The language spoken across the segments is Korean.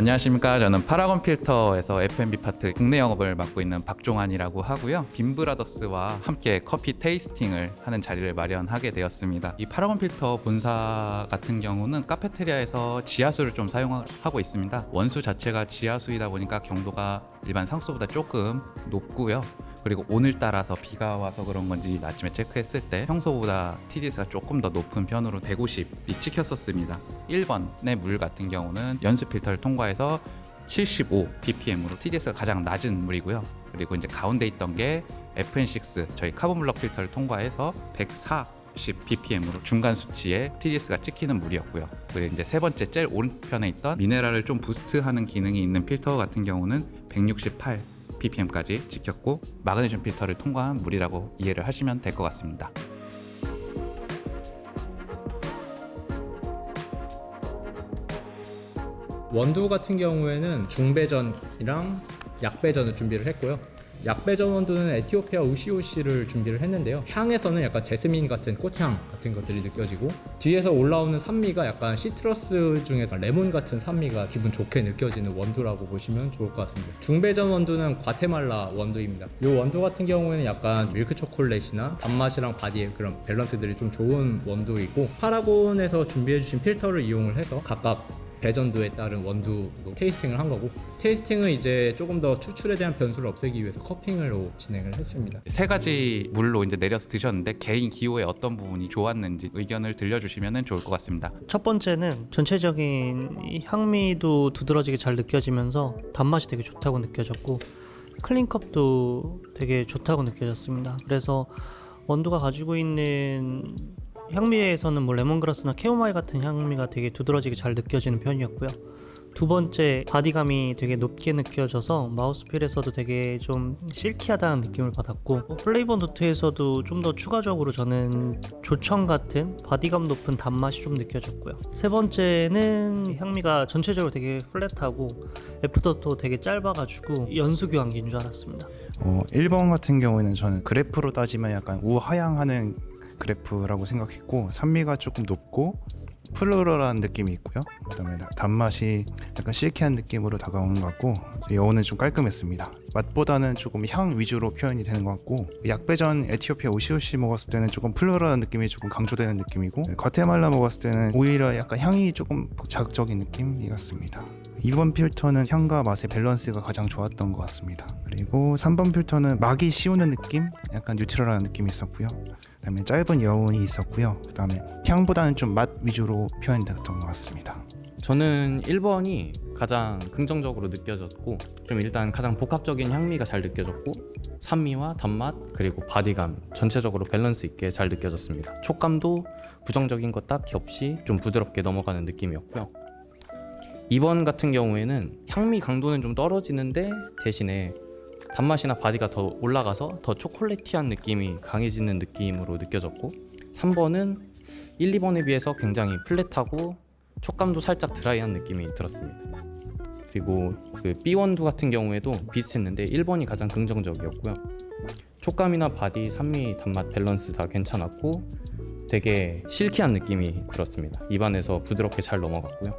안녕하십니까. 저는 파라곤 필터에서 F&B 파트 국내 영업을 맡고 있는 박종환이라고 하고요. 빔브라더스와 함께 커피 테이스팅을 하는 자리를 마련하게 되었습니다. 이 파라곤 필터 본사 같은 경우는 카페테리아에서 지하수를 좀 사용하고 있습니다. 원수 자체가 지하수이다 보니까 경도가 일반 상수보다 조금 높고요. 그리고 오늘따라서 비가 와서 그런 건지 아침에 체크했을 때 평소보다 TDS가 조금 더 높은 편으로 150이 찍혔었습니다. 1번의 물 같은 경우는 연수 필터를 통과해서 75 ppm으로 TDS가 가장 낮은 물이고요. 그리고 이제 가운데 있던 게 FN6 저희 카본 블럭 필터를 통과해서 140 ppm으로 중간 수치에 TDS가 찍히는 물이었고요. 그리고 이제 세 번째 제일 오른편에 있던 미네랄을 좀 부스트하는 기능이 있는 필터 같은 경우는 168 ppm까지 찍혔고 마그네슘 필터를 통과한 물이라고 이해를 하시면 될 것 같습니다. 원두 같은 경우에는 중배전이랑 약배전을 준비를 했고요. 약배전 원두는 에티오피아 우시오시를 준비를 했는데요. 향에서는 약간 제스민 같은 꽃향 같은 것들이 느껴지고 뒤에서 올라오는 산미가 약간 시트러스 중에서 레몬 같은 산미가 기분 좋게 느껴지는 원두라고 보시면 좋을 것 같습니다. 중배전 원두는 과테말라 원두입니다. 이 원두 같은 경우에는 약간 밀크 초콜릿이나 단맛이랑 바디의 그런 밸런스들이 좀 좋은 원두이고 파라곤에서 준비해주신 필터를 이용을 해서 각각 배전도에 따른 원두로 테이스팅을 한 거고 테이스팅은 이제 조금 더 추출에 대한 변수를 없애기 위해서 커핑으로 진행을 했습니다. 세 가지 물로 이제 내려서 드셨는데 개인 기호에 어떤 부분이 좋았는지 의견을 들려주시면 좋을 것 같습니다. 첫 번째는 전체적인 이 향미도 두드러지게 잘 느껴지면서 단맛이 되게 좋다고 느껴졌고 클린컵도 되게 좋다고 느껴졌습니다. 그래서 원두가 가지고 있는 향미에서는 뭐 레몬그라스나 캐모마일 같은 향미가 되게 두드러지게 잘 느껴지는 편이었고요. 두 번째, 바디감이 되게 높게 느껴져서 마우스필에서도 되게 좀 실키하다는 느낌을 받았고 플레이버 노트에서도 좀 더 추가적으로 저는 조청 같은 바디감 높은 단맛이 좀 느껴졌고요. 세 번째는 향미가 전체적으로 되게 플랫하고 애프터도 되게 짧아가지고 연수교환기인 줄 알았습니다. 1번 같은 경우에는 저는 그래프로 따지면 약간 우하향하는 그래프라고 생각했고 산미가 조금 높고 플로럴한 느낌이 있고요. 그다음에 단맛이 약간 실키한 느낌으로 다가오는 것 같고 여운은 좀 깔끔했습니다. 맛보다는 조금 향 위주로 표현이 되는 것 같고 약배전 에티오피아 우시오시 먹었을 때는 조금 플로럴한 느낌이 조금 강조되는 느낌이고 과테말라 먹었을 때는 오히려 약간 향이 조금 자극적인 느낌이었습니다. 2번 필터는 향과 맛의 밸런스가 가장 좋았던 것 같습니다. 그리고 3번 필터는 막이 씌우는 느낌? 약간 뉴트럴한 느낌이 있었고요. 그다음에 짧은 여운이 있었고요. 그다음에 향보다는 좀 맛 위주로 표현됐던 것 같습니다. 저는 1번이 가장 긍정적으로 느껴졌고 좀 일단 가장 복합적인 향미가 잘 느껴졌고 산미와 단맛 그리고 바디감 전체적으로 밸런스 있게 잘 느껴졌습니다. 촉감도 부정적인 것 딱히 없이 좀 부드럽게 넘어가는 느낌이었고요. 2번 같은 경우에는 향미 강도는 좀 떨어지는데 대신에 단맛이나 바디가 더 올라가서 더 초콜릿티한 느낌이 강해지는 느낌으로 느껴졌고 3번은 1, 2번에 비해서 굉장히 플랫하고 촉감도 살짝 드라이한 느낌이 들었습니다. 그리고 그 B원두 같은 경우에도 비슷했는데 1번이 가장 긍정적이었고요. 촉감이나 바디, 산미, 단맛 밸런스 다 괜찮았고 되게 실키한 느낌이 들었습니다. 입안에서 부드럽게 잘 넘어갔고요.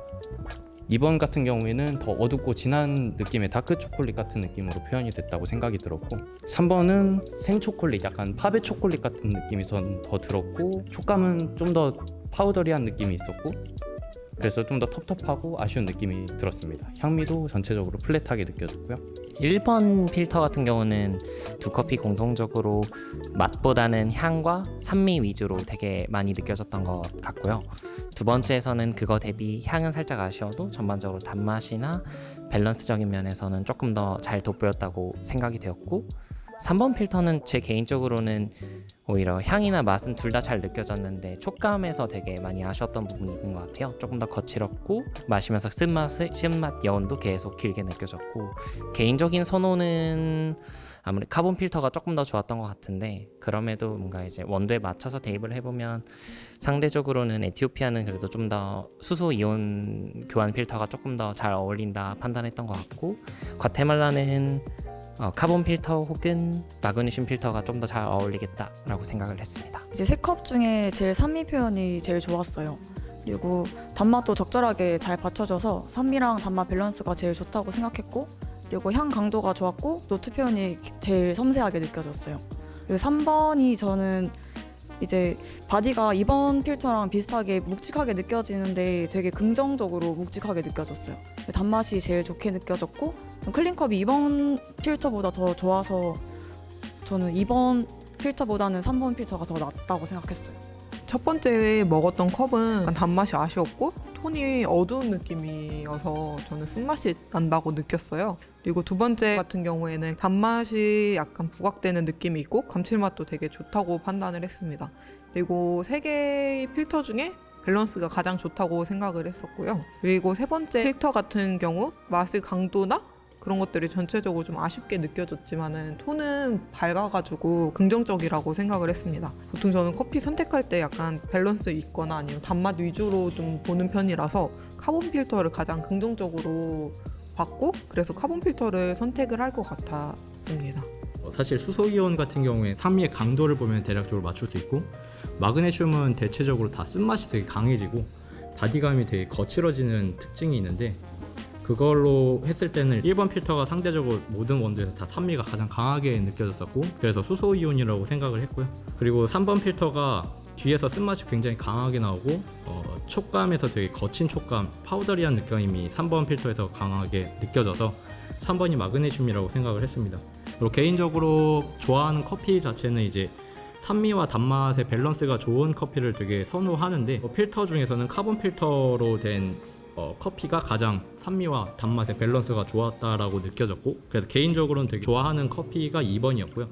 2번 같은 경우에는 더 어둡고 진한 느낌의 다크 초콜릿 같은 느낌으로 표현이 됐다고 생각이 들었고 3번은 생초콜릿 약간 파베 초콜릿 같은 느낌이 더 들었고 촉감은 좀 더 파우더리한 느낌이 있었고 그래서 좀 더 텁텁하고 아쉬운 느낌이 들었습니다. 향미도 전체적으로 플랫하게 느껴졌고요. 1번 필터 같은 경우는 두 커피 공통적으로 맛보다는 향과 산미 위주로 되게 많이 느껴졌던 것 같고요. 두 번째에서는 그거 대비 향은 살짝 아쉬워도 전반적으로 단맛이나 밸런스적인 면에서는 조금 더 잘 돋보였다고 생각이 되었고 3번 필터는 제 개인적으로는 오히려 향이나 맛은 둘 다 잘 느껴졌는데 촉감에서 되게 많이 아쉬웠던 부분이 있는 것 같아요. 조금 더 거칠었고 마시면서 쓴맛 여운도 계속 길게 느껴졌고 개인적인 선호는 아무래도 카본 필터가 조금 더 좋았던 것 같은데 그럼에도 뭔가 이제 원두에 맞춰서 대입을 해보면 상대적으로는 에티오피아는 그래도 좀 더 수소 이온 교환 필터가 조금 더 잘 어울린다 판단했던 것 같고 과테말라는 카본 필터 혹은 마그네슘 필터가 좀 더 잘 어울리겠다라고 생각을 했습니다. 이제 세 컵 중에 제일 산미 표현이 제일 좋았어요. 그리고 단맛도 적절하게 잘 받쳐져서 산미랑 단맛 밸런스가 제일 좋다고 생각했고, 그리고 향 강도가 좋았고 노트 표현이 제일 섬세하게 느껴졌어요. 그리고 3번이 저는 이제 바디가 2번 필터랑 비슷하게 묵직하게 느껴지는데 되게 긍정적으로 묵직하게 느껴졌어요. 단맛이 제일 좋게 느껴졌고, 클린컵이 2번 필터보다 더 좋아서 저는 2번 필터보다는 3번 필터가 더 낫다고 생각했어요. 첫 번째 먹었던 컵은 약간 단맛이 아쉬웠고 톤이 어두운 느낌이어서 저는 쓴맛이 난다고 느꼈어요. 그리고 두 번째 같은 경우에는 단맛이 약간 부각되는 느낌이 있고 감칠맛도 되게 좋다고 판단을 했습니다. 그리고 세 개의 필터 중에 밸런스가 가장 좋다고 생각을 했었고요. 그리고 세 번째 필터 같은 경우 맛의 강도나 그런 것들이 전체적으로 좀 아쉽게 느껴졌지만은 톤은 밝아가지고 긍정적이라고 생각을 했습니다. 보통 저는 커피 선택할 때 약간 밸런스 있거나 아니면 단맛 위주로 좀 보는 편이라서 카본 필터를 가장 긍정적으로 봤고, 그래서 카본 필터를 선택을 할 것 같았습니다. 사실 수소이온 같은 경우에 산미의 강도를 보면 대략적으로 맞출 수 있고, 마그네슘은 대체적으로 다 쓴맛이 되게 강해지고 바디감이 되게 거칠어지는 특징이 있는데, 그걸로 했을 때는 1번 필터가 상대적으로 모든 원두에서 다 산미가 가장 강하게 느껴졌었고, 그래서 수소이온이라고 생각을 했고요. 그리고 3번 필터가 뒤에서 쓴맛이 굉장히 강하게 나오고 촉감에서 되게 거친 촉감, 파우더리한 느낌이 3번 필터에서 강하게 느껴져서 3번이 마그네슘이라고 생각을 했습니다. 그리고 개인적으로 좋아하는 커피 자체는 이제 산미와 단맛의 밸런스가 좋은 커피를 되게 선호하는데, 필터 중에서는 카본 필터로 된 커피가 가장 산미와 단맛의 밸런스가 좋았다라고 느껴졌고, 그래서 개인적으로는 되게 좋아하는 커피가 2번이었고요.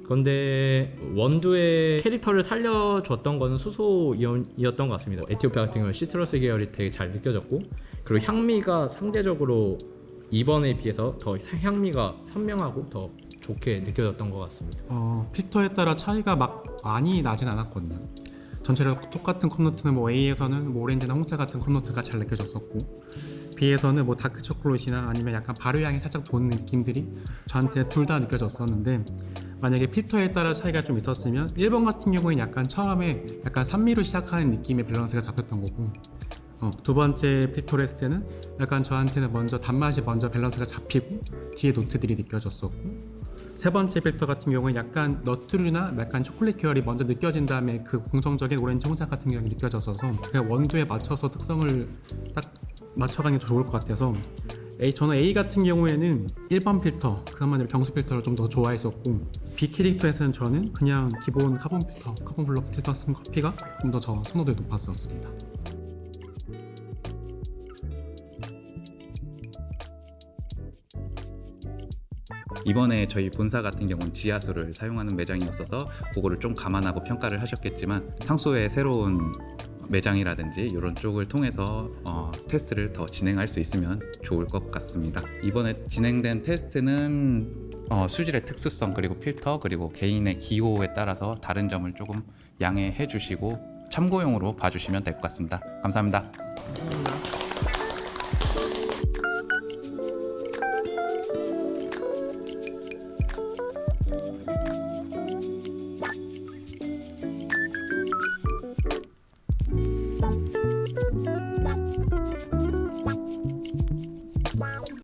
그런데 원두의 캐릭터를 살려줬던 거는 수소이온이었던 것 같습니다. 에티오피아 같은 경우는 시트러스 계열이 되게 잘 느껴졌고, 그리고 향미가 상대적으로 2번에 비해서 더 향미가 선명하고 더 좋게 느껴졌던 것 같습니다. 필터에 따라 차이가 막 많이 나진 않았거든요. 전체적으로 똑같은 컵노트는 뭐 A에서는 뭐 오렌지나 홍차 같은 컵노트가 잘 느껴졌었고, B에서는 뭐 다크 초콜릿이나 아니면 약간 발효향이 살짝 도는 느낌들이 저한테 둘 다 느껴졌었는데, 만약에 필터에 따라 차이가 좀 있었으면 1번 같은 경우에는 약간 처음에 약간 산미로 시작하는 느낌의 밸런스가 잡혔던 거고, 두 번째 필터를 했을 때는 약간 저한테는 먼저 단맛이 먼저 밸런스가 잡히고 뒤에 노트들이 느껴졌었고, 세 번째 필터 같은 경우는 약간 너트류나 약간 초콜릿 계열이 먼저 느껴진 다음에 그 공성적인 오렌지 홍차 같은 경향이 느껴져서 그냥 원두에 맞춰서 특성을 딱 맞춰가는 게 더 좋을 것 같아서 저는 A 같은 경우에는 1번 필터, 그것만으로 경수 필터를 좀 더 좋아했었고, B 캐릭터에서는 저는 그냥 기본 카본 필터, 카본 블록 필터 쓴 커피가 좀 더 저 선호도에 높았었습니다. 이번에 저희 본사 같은 경우는 지하수를 사용하는 매장이었어서 그거를 좀 감안하고 평가를 하셨겠지만, 상수의 새로운 매장이라든지 이런 쪽을 통해서 테스트를 더 진행할 수 있으면 좋을 것 같습니다. 이번에 진행된 테스트는 수질의 특수성, 그리고 필터, 그리고 개인의 기호에 따라서 다른 점을 조금 양해해 주시고 참고용으로 봐주시면 될 것 같습니다. 감사합니다.